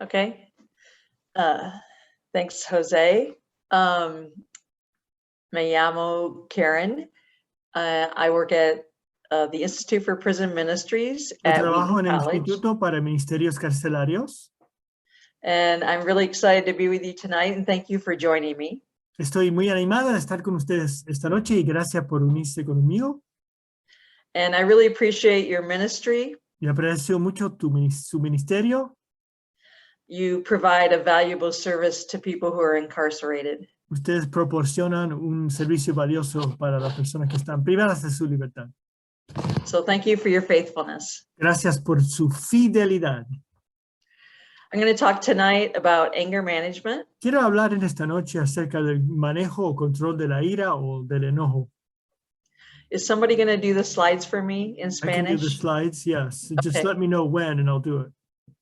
Okay. Thanks, Jose. Me llamo Karen. I work at the Institute for Prison Ministries Yo at trabajo Wheaton en el College. Instituto para Ministerios Carcelarios. And I'm really excited to be with you tonight, and thank you for joining me. Estoy muy animada de estar con ustedes esta noche y gracias por unirse conmigo. And I really appreciate your ministry. Y aprecio mucho su ministerio. You provide a valuable service to people who are incarcerated. Ustedes proporcionan un servicio valioso para las personas que están privadas de su libertad. So thank you for your faithfulness. Gracias por su fidelidad. I'm going to talk tonight about anger management. Quiero hablar en esta noche acerca del manejo o control de la ira o del enojo. Is somebody going to do the slides for me in I can do the Spanish? slides, yes. Just Okay. let me know when and I'll do it.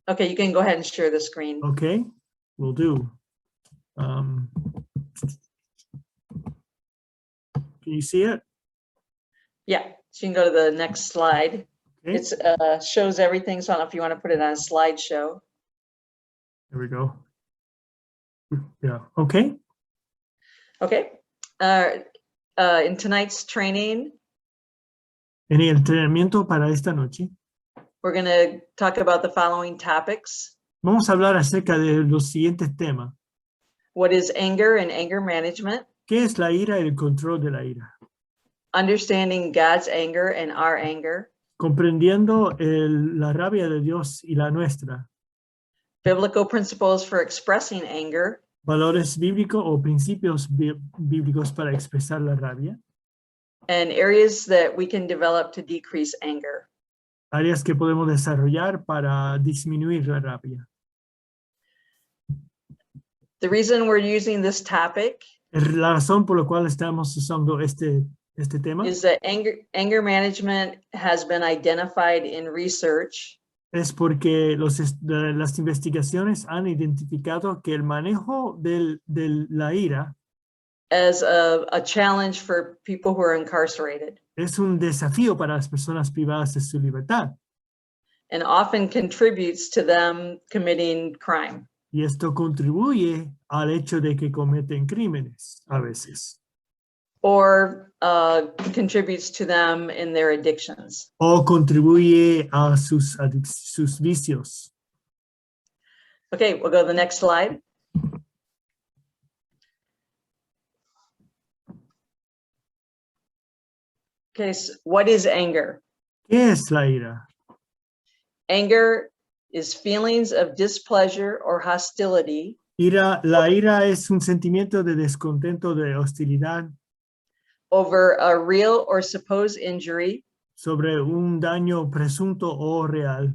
Okay, you can go ahead and share the screen. Okay, will do. Can you see it? Yeah, so you can go to the next slide. Okay. It shows everything, so I don't know if you want to put it on a slideshow. There we go. Yeah, okay. Okay. In tonight's training, En el entrenamiento para esta noche, we're going to talk about the following topics. vamos a hablar acerca de los siguientes temas. What is anger and anger management? ¿Qué es la ira y el control de la ira? Understanding God's anger and our anger. Comprendiendo la rabia de Dios y la nuestra. Biblical principles for expressing anger. Valores bíblicos o principios bíblicos para expresar la rabia. And areas that we can develop to decrease anger. Áreas que podemos desarrollar para disminuir la rabia. The reason we're using this topic La razón por la cual estamos usando este tema is that anger management has been identified in research es porque las investigaciones han identificado que el manejo de la ira as a challenge for people who are incarcerated es un desafío para las personas privadas de su libertad. and often contributes to them committing crime. Y esto contribuye al hecho de que cometen crímenes a veces. Or contributes to them in their addictions. O contribuye a sus vicios. Okay, we'll go to the next slide. Okay, so what is anger? ¿Qué es la ira? Anger is feelings of displeasure or hostility. La ira es un sentimiento de descontento, de hostilidad. Over a real or supposed injury. Sobre un daño presunto o real.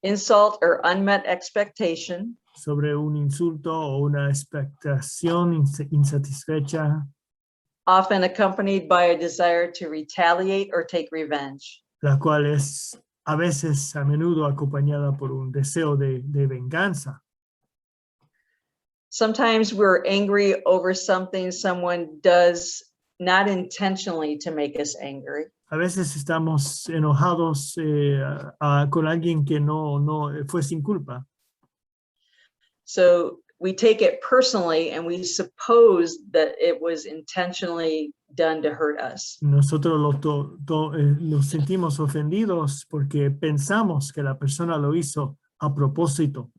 Insult or unmet expectation. Sobre un insulto o una expectación insatisfecha. Often accompanied by a desire to retaliate or take revenge. La cual es a veces, a menudo, acompañada por un deseo de venganza. Sometimes we're angry over something someone does not intentionally to make us angry. A veces estamos enojados con alguien que no fue sin culpa. So we take it personally and we suppose that it was intentionally done to hurt us. Nosotros nos sentimos ofendidos porque pensamos que la persona lo hizo a propósito.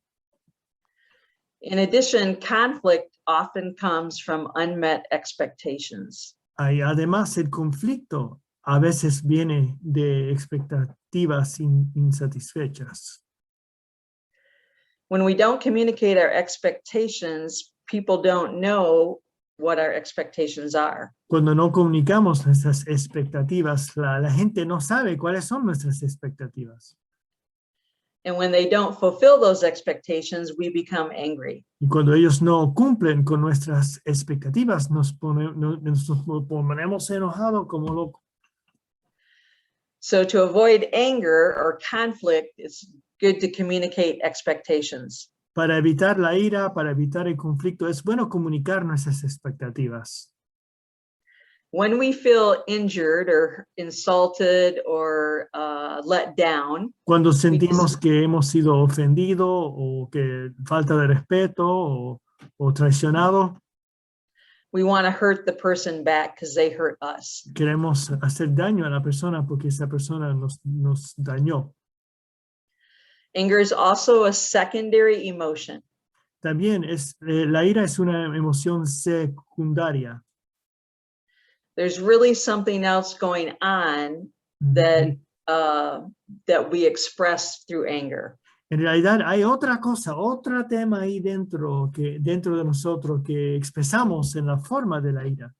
In addition, conflict often comes from unmet expectations. Además, el conflicto a veces viene de expectativas insatisfechas. When we don't communicate our expectations, people don't know what our expectations are. Cuando no comunicamos nuestras expectativas, la gente no sabe cuáles son nuestras expectativas. And when they don't fulfill those expectations, we become angry. Y cuando ellos no cumplen con nuestras expectativas, nos ponemos enojados como locos. So to avoid anger or conflict, it's good to communicate expectations. Para evitar la ira, para evitar el conflicto, es bueno comunicar nuestras expectativas. When we feel injured or insulted or let down, Cuando sentimos que hemos sido ofendidos o que falta de respeto o traicionado, we want to hurt the person back because they hurt us. queremos hacer daño a la persona porque esa persona nos dañó. Anger is also a secondary emotion. También la ira es una emoción secundaria. There's really something else going on that we express through anger. En realidad hay otra cosa, otro tema ahí dentro de nosotros que expresamos en la forma de la ira.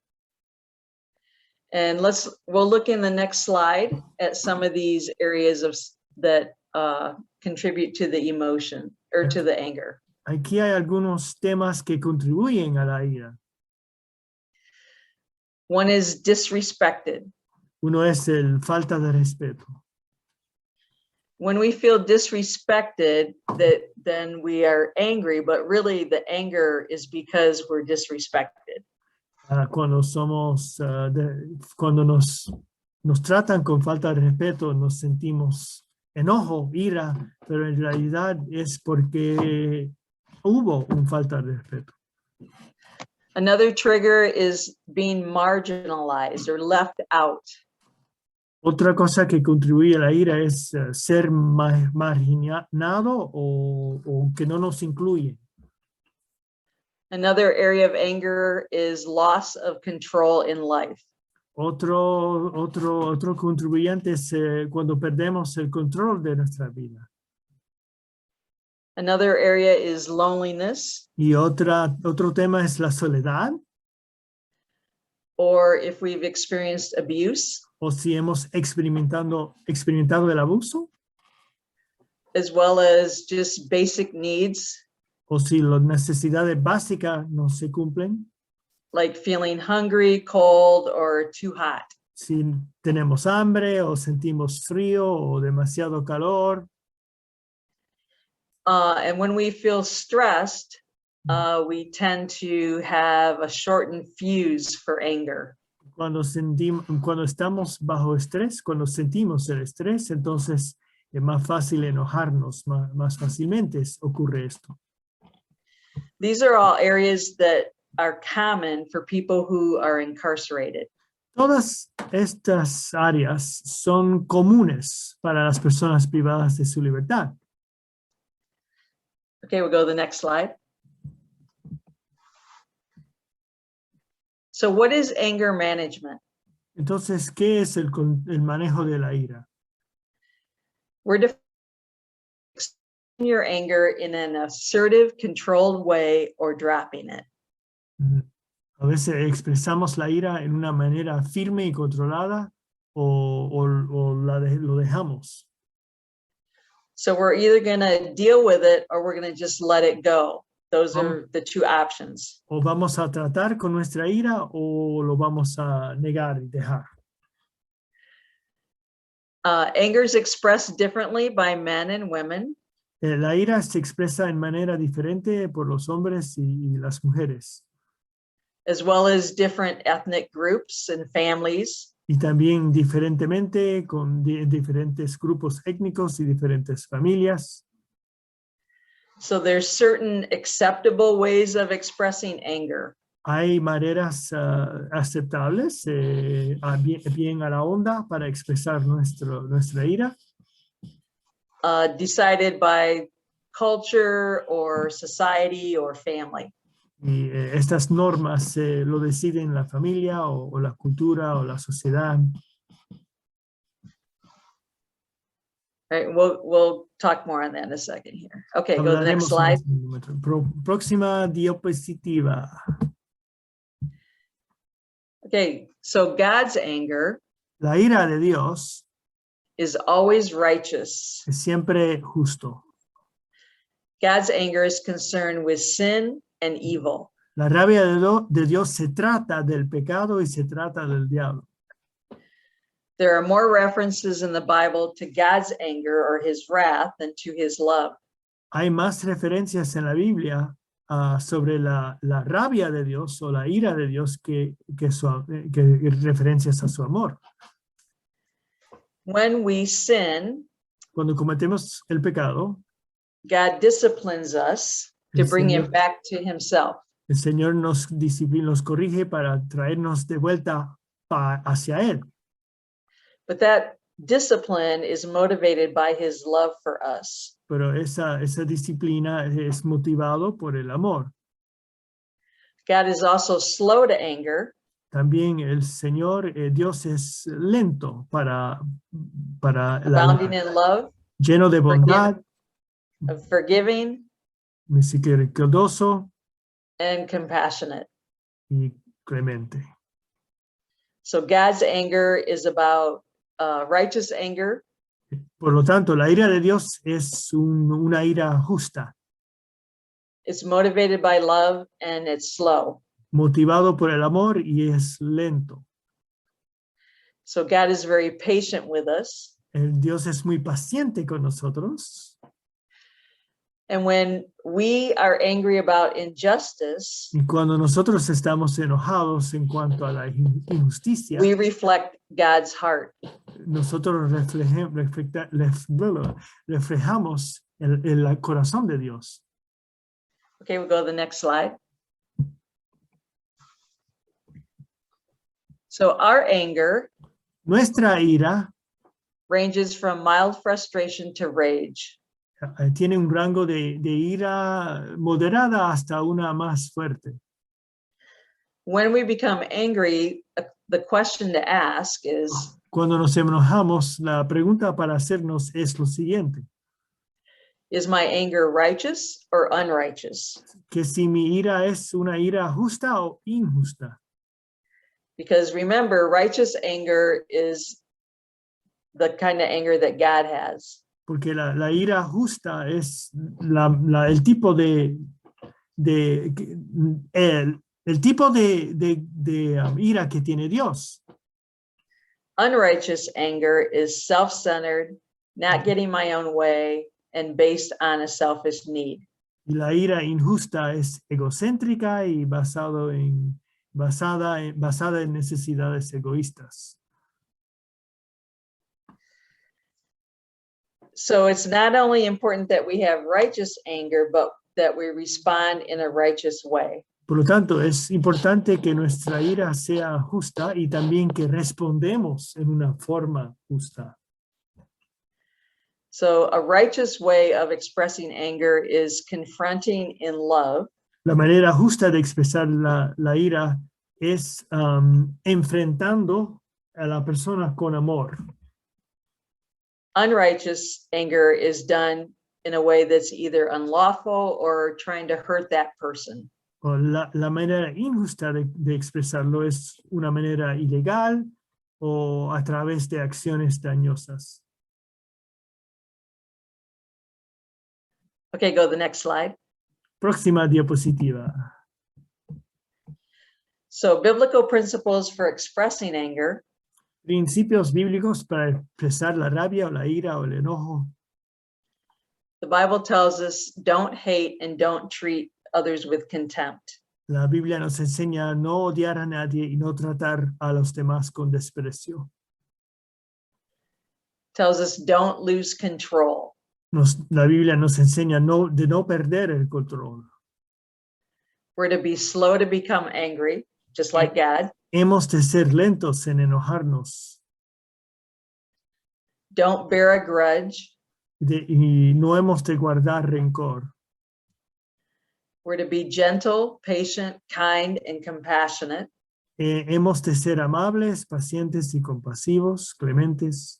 And we'll look in the next slide at some of these areas that contribute to the emotion or to the anger. Aquí hay algunos temas que contribuyen a la ira. One is disrespected. Uno es el falta de respeto. When we feel disrespected, then we are angry, but really the anger is because we're disrespected. Cuando nos tratan con falta de respeto, nos sentimos enojo, ira, pero en realidad es porque hubo un falta de respeto. Another trigger is being marginalized or left out. Otra cosa que contribuye a la ira es ser marginado o que no nos incluye. Another area of anger is loss of control in life. Otro contribuyente es cuando perdemos el control de nuestra vida. Another area is loneliness. Y otro tema es la soledad. Or if we've experienced abuse. O si hemos experimentado el abuso. As well as just basic needs. O si las necesidades básicas no se cumplen. Like feeling hungry, cold, or too hot. Si tenemos hambre o sentimos frío o demasiado calor. And when we feel stressed, we tend to have a shortened fuse for anger. Cuando estamos bajo estrés, cuando sentimos el estrés, entonces es más fácil enojarnos, más fácilmente ocurre esto. These are all areas that are common for people who are incarcerated. Todas estas áreas son comunes para las personas privadas de su libertad. Okay, we'll go to the next slide. So what is anger management? Entonces, ¿qué es el manejo de la ira? We're defining your anger in an assertive, controlled way or dropping it. A veces expresamos la ira en una manera firme y controlada o lo dejamos. So we're either going to deal with it or we're going to just let it go. Those are the two options. O vamos a tratar con nuestra ira o lo vamos a negar y dejar. Anger is expressed differently by men and women. La ira se expresa en manera diferente por los hombres y las mujeres. As well as different ethnic groups and families. Y también diferentemente con diferentes grupos étnicos y diferentes familias. So there's certain acceptable ways of expressing anger. Hay maneras aceptables, bien a la onda para expresar nuestra ira. Decided by culture or society or family. Y estas normas lo deciden la familia o la cultura o la sociedad. Right, we'll talk more on that in a second here. Okay, go to the next slide. Próxima diapositiva. Okay, so God's anger La ira de Dios is always righteous. es siempre justo. God's anger is concerned with sin and evil. La rabia de Dios se trata del pecado y se trata del diablo. There are more references in the Bible to God's anger or his wrath than to his love. Hay más referencias en la Biblia sobre la rabia de Dios o la ira de Dios que referencias a su amor. When we sin, Cuando cometemos el pecado, God disciplines us to bring him back to himself. el Señor nos disciplina, nos corrige para traernos de vuelta hacia Él. But that discipline is motivated by his love for us. Pero esa disciplina es motivado por el amor. God is also slow to anger. También el Señor, Dios es lento para Abounding in love, lleno de bondad, forgiving, misericordioso and compassionate. y clemente. So God's anger is about righteous anger. Por lo tanto, la ira de Dios es una ira justa, It's motivated by love and it's slow. motivado por el amor y es lento. So God is very patient with us. El Dios es muy paciente con nosotros. And when we are angry about injustice, Y cuando nosotros estamos enojados en cuanto a la injusticia, we reflect God's heart. nosotros reflejamos el corazón de Dios. Okay, we'll go to the next slide. So our anger Nuestra ira ranges from mild frustration to rage. tiene un rango de ira moderada hasta una más fuerte. When we become angry, the question to ask is, Cuando nos enojamos, la pregunta para hacernos es lo siguiente: is my anger righteous or unrighteous? que si mi ira es una ira justa o injusta. Because remember, righteous anger is the kind of anger that God has. Porque la ira justa es el tipo el tipo de ira que tiene Dios. Unrighteous anger is self-centered, not getting my own way, and based on a selfish need. Y la ira injusta es egocéntrica y basada en necesidades egoístas. So it's not only important that we have righteous anger, but that we respond in a righteous way. Por lo tanto, es importante que nuestra ira sea justa y también que respondemos en una forma justa. So a righteous way of expressing anger is confronting in love. La manera justa de expresar la ira es enfrentando a la persona con amor. Unrighteous anger is done in a way that's either unlawful or trying to hurt that person. O la manera injusta de expresarlo es una manera ilegal o a través de acciones dañosas. Okay, go to the next slide. Próxima diapositiva. So biblical principles for expressing anger. Principios bíblicos para expresar la rabia o la ira o el enojo. The Bible tells us don't hate and don't treat others with contempt. La Biblia nos enseña a no odiar a nadie y no tratar a los demás con desprecio. Tells us don't lose control. La Biblia nos enseña de no perder el control. We're to be slow to become angry, just like God. Hemos de ser lentos en enojarnos. Don't bear a grudge. Y no hemos de guardar rencor. We're to be gentle, patient, kind, and compassionate. Hemos de ser amables, pacientes y compasivos, clementes.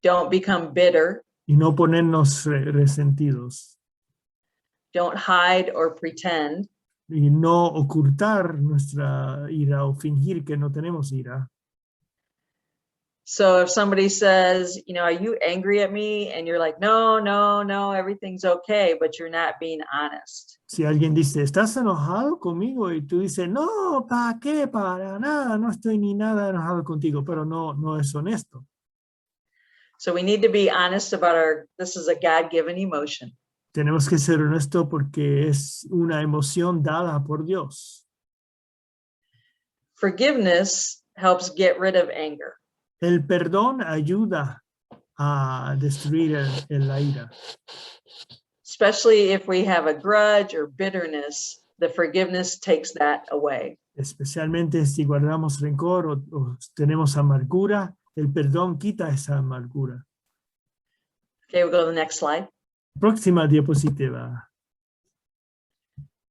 Don't become bitter. Y no ponernos resentidos. Don't hide or pretend. Y no ocultar nuestra ira o fingir que no tenemos ira. So if somebody says, you know, are you angry at me? And you're like, no, everything's okay, but you're not being honest. Si alguien dice, ¿estás enojado conmigo? Y tú dices, no, ¿para qué? Para nada, no estoy ni nada enojado contigo, pero no es honesto. So we need to be honest about this is a God-given emotion. Tenemos que ser honestos porque es una emoción dada por Dios. Forgiveness helps get rid of anger. El perdón ayuda a destruir la ira. Especially if we have a grudge or bitterness, the forgiveness takes that away. Especialmente si guardamos rencor o tenemos amargura, el perdón quita esa amargura. Okay, we'll go to the next slide. Próxima diapositiva.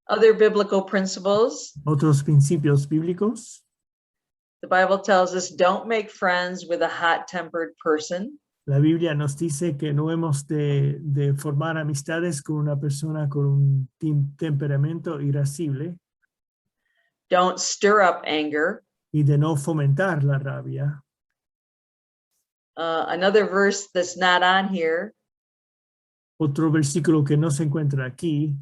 Other biblical principles. Otros principios bíblicos. The Bible tells us don't make friends with a hot-tempered person. La Biblia nos dice que no hemos de formar amistades con una persona con un temperamento irascible. Don't stir up anger. Y de no fomentar la rabia. Another verse that's not on here Otro versículo que no se encuentra aquí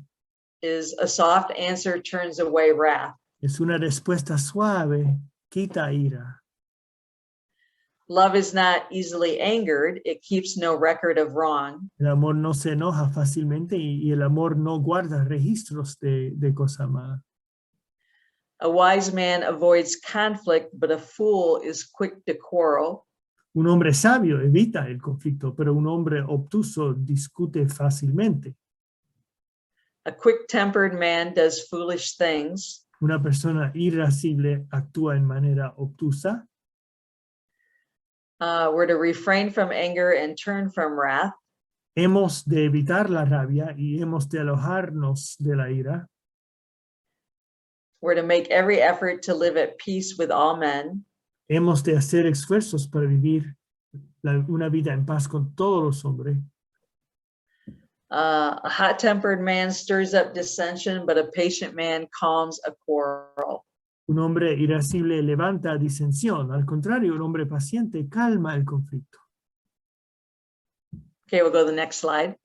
is a soft answer turns away wrath. es una respuesta suave, quita ira. Love is not easily angered. It keeps no record of wrong. El amor no se enoja fácilmente y el amor no guarda registros de cosas malas. A wise man avoids conflict, but a fool is quick to quarrel. Un hombre sabio evita el conflicto, pero un hombre obtuso discute fácilmente. A quick-tempered man does foolish things. Una persona irascible actúa en manera obtusa. We're to refrain from anger and turn from wrath. Hemos de evitar la rabia y hemos de alojarnos de la ira. We're to make every effort to live at peace with all men. Hemos de hacer esfuerzos para vivir una vida en paz con todos los hombres. A hot-tempered man stirs up dissension, but a patient man calms a quarrel. Un hombre irascible levanta disensión. Al contrario, un hombre paciente calma el conflicto. Okay, we'll go to the next slide.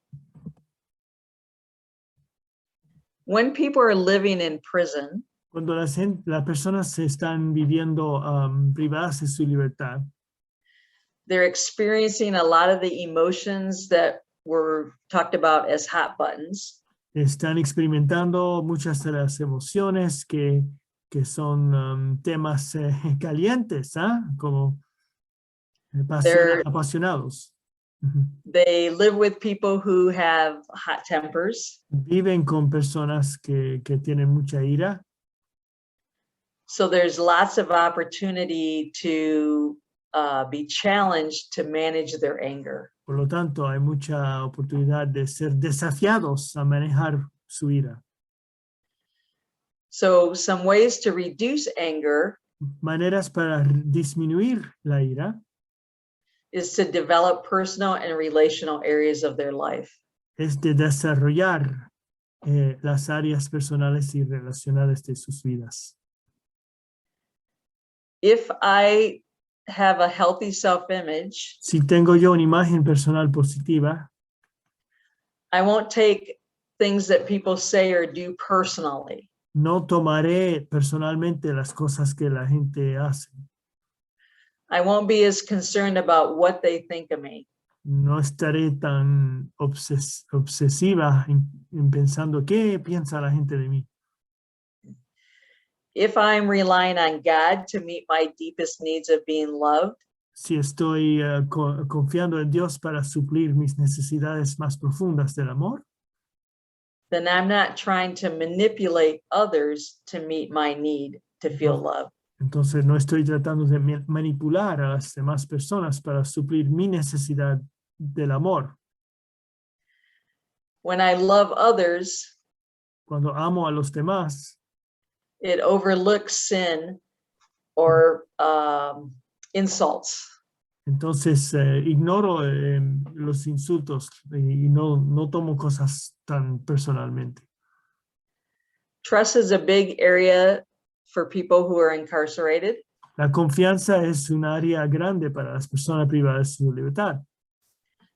When people are living in prison, Cuando las personas se están viviendo privadas de su libertad, they're experiencing a lot of the emotions that were talked about as hot buttons. están experimentando muchas de las emociones que son temas calientes, como apasionados. They live with people who have hot tempers. Viven con personas que tienen mucha ira. So there's lots of opportunity to be challenged to manage their anger. Por lo tanto, hay mucha oportunidad de ser desafiados a manejar su ira. So some ways to reduce anger Maneras para disminuir la ira is to develop personal and relational areas of their life. es de desarrollar las áreas personales y relacionales de sus vidas. If I have a healthy self-image, Si tengo yo una imagen personal positiva, I won't take things that people say or do personally. no tomaré personalmente las cosas que la gente hace. I won't be as concerned about what they think of me. No estaré tan obsesiva en pensando qué piensa la gente de mí. If I'm relying on God to meet my deepest needs of being loved, Si estoy confiando en Dios para suplir mis necesidades más profundas del amor, then I'm not trying to manipulate others to meet my need to feel loved. entonces no estoy tratando de manipular a las demás personas para suplir mi necesidad del amor. When I love others, Cuando amo a los demás, it overlooks sin or insults. entonces ignoro los insultos y no tomo cosas tan personalmente. Trust is a big area for people who are incarcerated. La confianza es un área grande para las personas privadas de su libertad.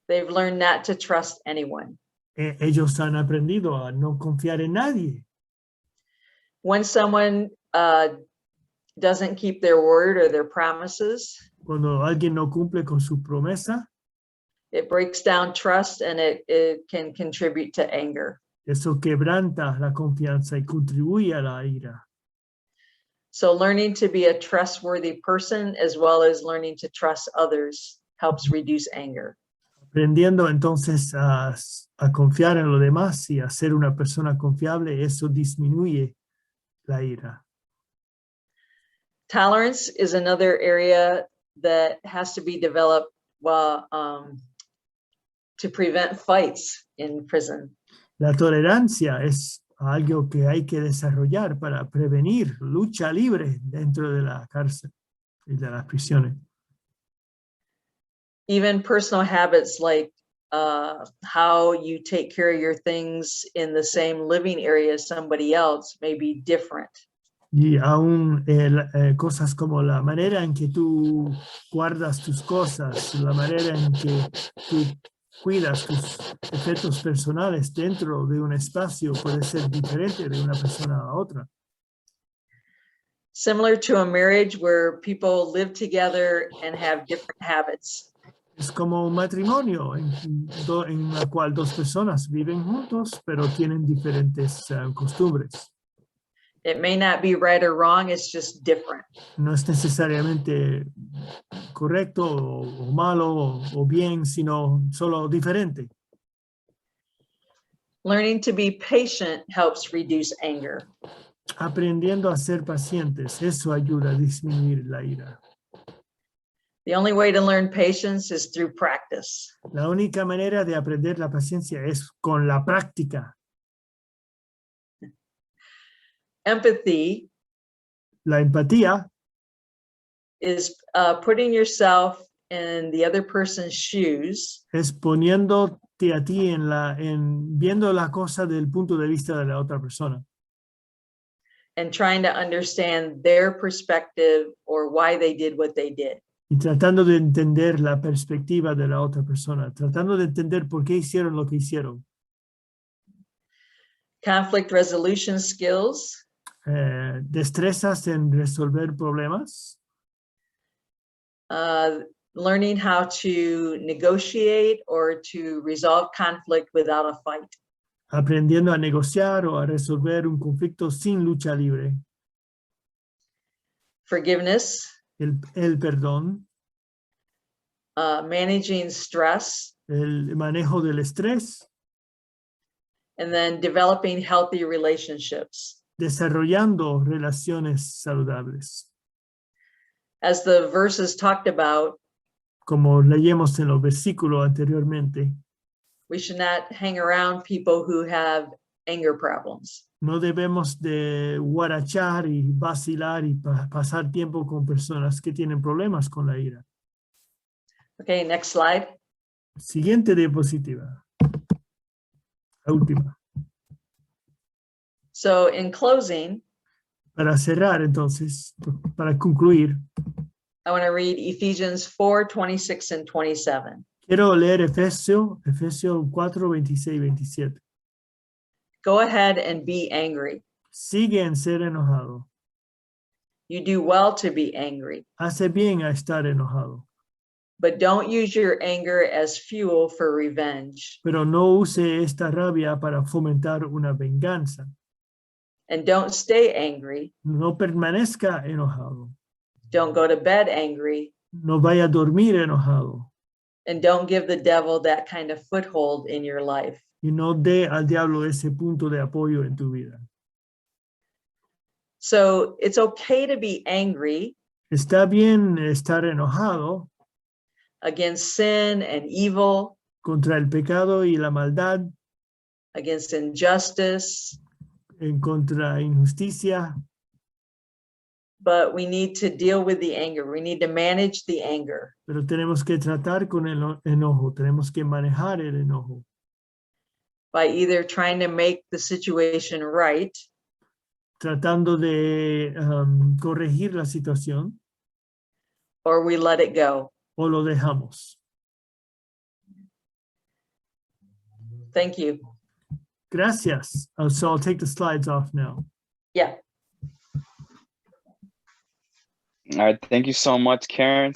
They've learned not to trust anyone. Ellos han aprendido a no confiar en nadie. When someone doesn't keep their word or their promises, Cuando alguien no cumple con su promesa, It breaks down trust and it can contribute to anger. Eso quebranta la confianza y contribuye a la ira. So learning to be a trustworthy person as well as learning to trust others helps reduce anger. Aprendiendo entonces a confiar en los demás y a ser una persona confiable, eso disminuye la ira. Tolerance is another area that has to be developed to prevent fights in prison. La tolerancia es algo que hay que desarrollar para prevenir lucha libre dentro de la cárcel y de las prisiones. Even personal habits like how you take care of your things in the same living area as somebody else may be different. Y aún cosas como la manera en que tú guardas tus cosas, la manera en que tú cuidas tus efectos personales dentro de un espacio puede ser diferente de una persona a otra. Similar to a marriage where people live together and have different habits. Es como un matrimonio en la cual dos personas viven juntos, pero tienen diferentes costumbres. It may not be right or wrong, it's just different. No es necesariamente correcto o malo o bien, sino solo diferente. Learning to be patient helps reduce anger. Aprendiendo a ser pacientes, eso ayuda a disminuir la ira. The only way to learn patience is through practice. La única manera de aprender la paciencia es con la práctica. Empathy La empatía is putting yourself in the other person's shoes es poniéndote a ti viendo la cosa del punto de vista de la otra persona and trying to understand their perspective or why they did what they did. y tratando de entender la perspectiva de la otra persona, tratando de entender por qué hicieron lo que hicieron. Conflict resolution skills Destrezas en resolver problemas, learning how to negotiate or to resolve conflict without a fight. aprendiendo a negociar o a resolver un conflicto sin lucha libre. Forgiveness, El perdón, managing stress, el manejo del estrés, and then developing healthy relationships. desarrollando relaciones saludables. As the verses talked about, Como leímos en los versículos anteriormente, we should not hang around people who have anger problems. no debemos de guarachar y vacilar y pasar tiempo con personas que tienen problemas con la ira. Okay, next slide. Siguiente diapositiva. La última. So in closing, Para cerrar entonces, para concluir, I want to read Ephesians 4:26 and 27. quiero leer Efesios 4, 26 y 27. Go ahead and be angry. Sigue en ser enojado. You do well to be angry, Hace bien a estar enojado. but don't use your anger as fuel for revenge. Pero no use esta rabia para fomentar una venganza. And don't stay angry. No permanezca enojado. Don't go to bed angry. No vaya a dormir enojado. And don't give the devil that kind of foothold in your life. Y no dé al diablo ese punto de apoyo en tu vida. So it's okay to be angry Está bien estar enojado against sin and evil, contra el pecado y la maldad, against injustice, en contra injusticia, but we need to deal with the anger. We need to manage the anger pero tenemos que tratar con el enojo, tenemos que manejar el enojo, by either trying to make the situation right tratando de corregir la situación or we let it go. o lo dejamos. Thank you. Gracias. So I'll take the slides off now. Yeah. All right, thank you so much, Karen.